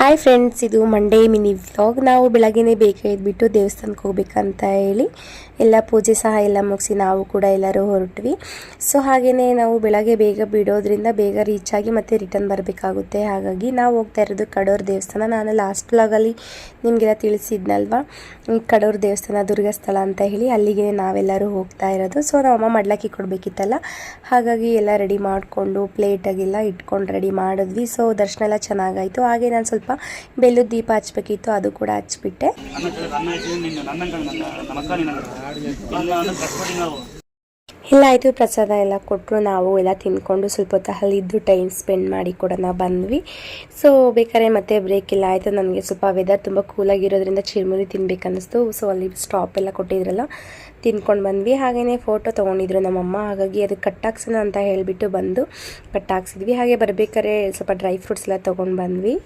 Hi friends, ಇದು Monday mini vlog. ನಾವು ಬೆಳಗ್ಗೆನೇ ಬೇಗ ಎದ್ಬಿಟ್ಟು ದೇವಸ್ಥಾನಕ್ಕೆ ಹೋಗ್ಬೇಕಂತ ಹೇಳಿ ಎಲ್ಲ ಪೂಜೆ ಸಹ ಎಲ್ಲ ಮುಗಿಸಿ ನಾವು ಕೂಡ ಎಲ್ಲರೂ ಹೊರಟ್ವಿ. ಸೊ ಹಾಗೆಯೇ ನಾವು ಬೆಳಗ್ಗೆ ಬೇಗ ಬಿಡೋದ್ರಿಂದ ಬೇಗ ರೀಚ್ ಆಗಿ ಮತ್ತೆ ರಿಟರ್ನ್ ಬರಬೇಕಾಗುತ್ತೆ. ಹಾಗಾಗಿ ನಾವು ಹೋಗ್ತಾ ಇರೋದು ಕಡೂರು ದೇವಸ್ಥಾನ. ನಾನು ಲಾಸ್ಟ್ ವ್ಲಾಗಲ್ಲಿ ನಿಮಗೆಲ್ಲ ತಿಳಿಸಿದ್ನಲ್ವ, ಕಡೂರು ದೇವಸ್ಥಾನ ದುರ್ಗಸ್ಥಳ ಅಂತ ಹೇಳಿ, ಅಲ್ಲಿಗೆ ನಾವೆಲ್ಲರೂ ಹೋಗ್ತಾ ಇರೋದು. ಸೊ ನಮ್ಮ ಅಮ್ಮ ಮಡ್ಲಕ್ಕಿ ಕೊಡಬೇಕಿತ್ತಲ್ಲ, ಹಾಗಾಗಿ ಎಲ್ಲ ರೆಡಿ ಮಾಡಿಕೊಂಡು ಪ್ಲೇಟಾಗೆಲ್ಲ ಇಟ್ಕೊಂಡು ರೆಡಿ ಮಾಡಿದ್ವಿ. ಸೊ ದರ್ಶನ ಎಲ್ಲ ಚೆನ್ನಾಗಾಯಿತು. ಹಾಗೆ ನಾನು ಸ್ವಲ್ಪ ಬೆಲ್ಲದ ದೀಪ ಹಚ್ಚಬೇಕಿತ್ತು, ಅದು ಕೂಡ ಹಚ್ಬಿಟ್ಟೆ. ಎಲ್ಲ ಆಯಿತು, ಪ್ರಸಾದ ಎಲ್ಲ ಕೊಟ್ಟರು. ನಾವು ಎಲ್ಲ ತಿನ್ಕೊಂಡು ಸ್ವಲ್ಪ ಹೊತ್ತು ಅಲ್ಲಿದ್ದು ಟೈಮ್ ಸ್ಪೆಂಡ್ ಮಾಡಿ ಕೂಡ ನಾವು ಬಂದ್ವಿ. ಸೊ ಬೇಕಾದ್ರೆ ಮತ್ತೆ ಬ್ರೇಕ್ ಎಲ್ಲ ಆಯಿತು. ನನಗೆ ಸ್ವಲ್ಪ ವೆದರ್ ತುಂಬ ಕೂಲಾಗಿರೋದ್ರಿಂದ ಚಿರುಮುರಿ ತಿನ್ಬೇಕನ್ನಿಸ್ತು. ಸೊ ಅಲ್ಲಿ ಸ್ಟಾಪ್ ಎಲ್ಲ ಕೊಟ್ಟಿದ್ರಲ್ಲ, ತಿನ್ಕೊಂಡು ಬಂದ್ವಿ. ಹಾಗೆಯೇ ಫೋಟೋ ತೊಗೊಂಡಿದ್ರು ನಮ್ಮಮ್ಮ, ಹಾಗಾಗಿ ಅದು ಕಟ್ಟಾಕ್ಸೋಣ ಅಂತ ಹೇಳಿಬಿಟ್ಟು ಬಂದು ಕಟ್ಟಾಕ್ಸಿದ್ವಿ. ಹಾಗೆ ಬರಬೇಕಾದ್ರೆ ಸ್ವಲ್ಪ ಡ್ರೈ ಫ್ರೂಟ್ಸ್ ಎಲ್ಲ ತೊಗೊಂಡು ಬಂದ್ವಿ.